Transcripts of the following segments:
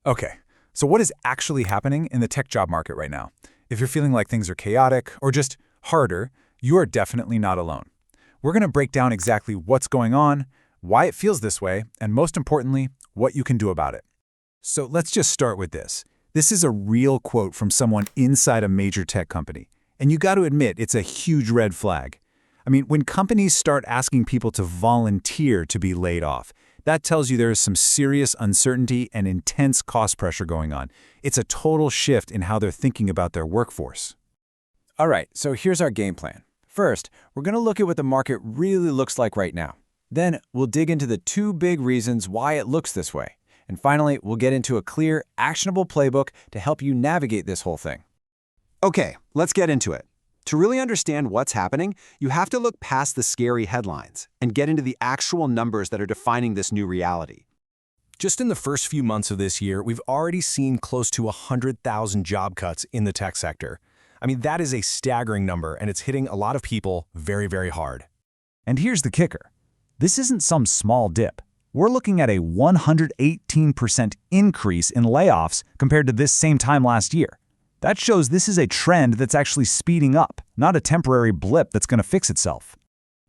Okay, so what is actually happening in the tech job market right now? If you're feeling like things are chaotic or just harder, you are definitely not alone. We're going to break down exactly what's going on, why it feels this way, and most importantly, what you can do about it. So let's just start with this. This is a real quote from someone inside a major tech company. And you got to admit, it's a huge red flag. I mean, when companies start asking people to volunteer to be laid off, that tells you there is some serious uncertainty and intense cost pressure going on. It's a total shift in how they're thinking about their workforce. All right, so here's our game plan. First, we're going to look at what the market really looks like right now. Then, we'll dig into the two big reasons why it looks this way. And finally, we'll get into a clear, actionable playbook to help you navigate this whole thing. Okay, let's get into it. To really understand what's happening, you have to look past the scary headlines and get into the actual numbers that are defining this new reality. Just in the first few months of this year, we've already seen close to 100,000 job cuts in the tech sector. I mean, that is a staggering number, and it's hitting a lot of people very, very hard. And here's the kicker. This isn't some small dip. We're looking at a 118% increase in layoffs compared to this same time last year. That shows this is a trend that's actually speeding up, not a temporary blip that's going to fix itself.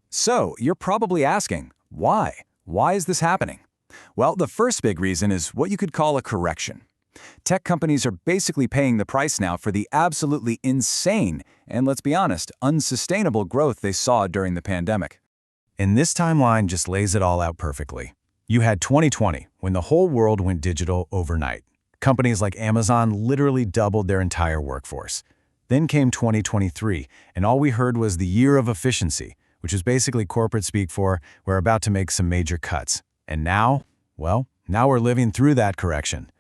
So, you're probably asking, why? Why is this happening? Well, the first big reason is what you could call a correction. Tech companies are basically paying the price now for the absolutely insane, and let's be honest, unsustainable growth they saw during the pandemic. And this timeline just lays it all out perfectly. You had 2020, when the whole world went digital overnight. Companies like Amazon literally doubled their entire workforce. Then came 2023, and all we heard was the year of efficiency, which is basically corporate speak for, we're about to make some major cuts. And now, well, now we're living through that correction.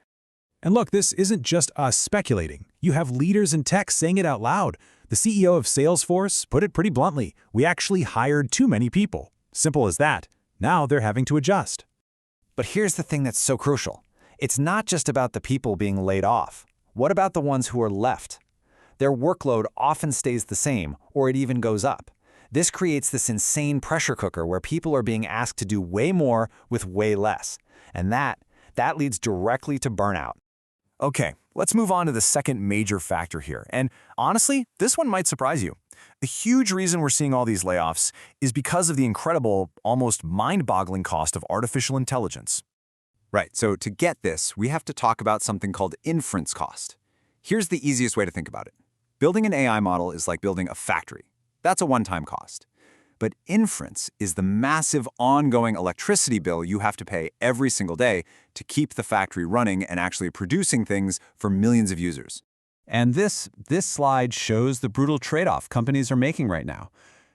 And look, this isn't just us speculating. You have leaders in tech saying it out loud. The CEO of Salesforce put it pretty bluntly. We actually hired too many people. Simple as that. Now they're having to adjust. But here's the thing that's so crucial. It's not just about the people being laid off. What about the ones who are left? Their workload often stays the same, or it even goes up. This creates this insane pressure cooker where people are being asked to do way more with way less. And that leads directly to burnout. Okay, let's move on to the second major factor here. And honestly, this one might surprise you. A huge reason we're seeing all these layoffs is because of the incredible, almost mind-boggling cost of artificial intelligence. Right, so to get this, we have to talk about something called inference cost. Here's the easiest way to think about it. Building an AI model is like building a factory. That's a one-time cost. But inference is the massive ongoing electricity bill you have to pay every single day to keep the factory running and actually producing things for millions of users. And this slide shows the brutal trade-off companies are making right now.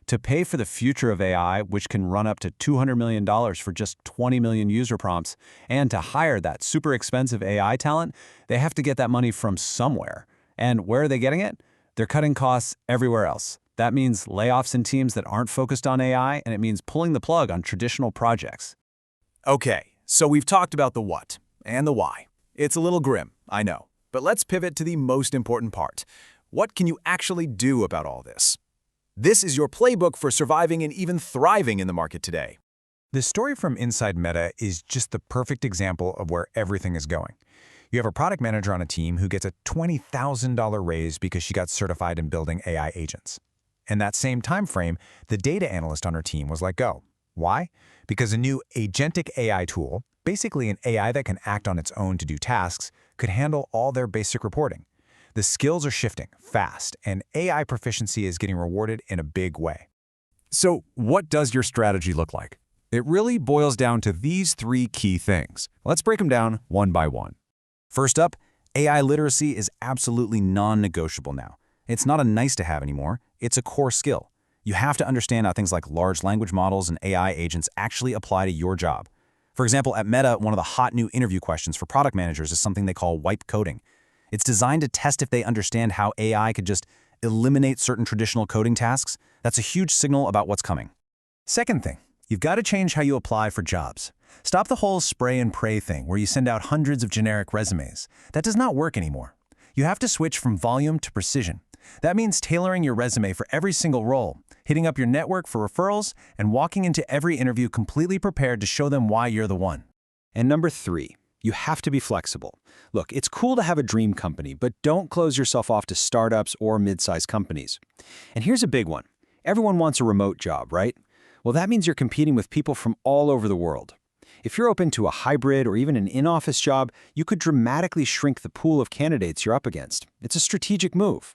To pay for the future of AI, which can run up to $200 million for just 20 million user prompts, and to hire that super expensive AI talent, they have to get that money from somewhere. And where are they getting it? They're cutting costs everywhere else. That means layoffs in teams that aren't focused on AI, and it means pulling the plug on traditional projects. Okay, so we've talked about the what and the why. It's a little grim, I know. But let's pivot to the most important part. What can you actually do about all this? This is your playbook for surviving and even thriving in the market today. The story from inside Meta is just the perfect example of where everything is going. You have a product manager on a team who gets a $20,000 raise because she got certified in building AI agents. In that same time frame, the data analyst on her team was let go. Why? Because a new agentic AI tool, basically an AI that can act on its own to do tasks, could handle all their basic reporting. The skills are shifting fast, and AI proficiency is getting rewarded in a big way. So what does your strategy look like? It really boils down to these three key things. Let's break them down one by one. First up, AI literacy is absolutely non-negotiable now. It's not a nice-to-have anymore, it's a core skill. You have to understand how things like large language models and AI agents actually apply to your job. For example, at Meta, one of the hot new interview questions for product managers is something they call wipe coding. It's designed to test if they understand how AI could just eliminate certain traditional coding tasks. That's a huge signal about what's coming. Second thing, you've got to change how you apply for jobs. Stop the whole spray and pray thing where you send out hundreds of generic resumes. That does not work anymore. You have to switch from volume to precision. That means tailoring your resume for every single role, hitting up your network for referrals, and walking into every interview completely prepared to show them why you're the one. And number 3, You have to be flexible. Look, it's cool to have a dream company, but don't close yourself off to startups or mid-sized companies. And here's a big one. Everyone wants a remote job, right? Well, that means you're competing with people from all over the world. If you're open to a hybrid or even an in-office job, you could dramatically shrink the pool of candidates you're up against. It's a strategic move.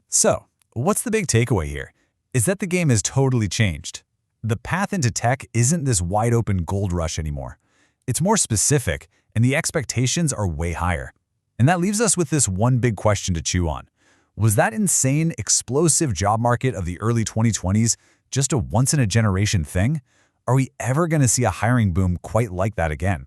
So, what's the big takeaway here? Is that the game has totally changed. The path into tech isn't this wide-open gold rush anymore. It's more specific, and the expectations are way higher. And that leaves us with this one big question to chew on. Was that insane, explosive job market of the early 2020s just a once-in-a-generation thing? Are we ever going to see a hiring boom quite like that again?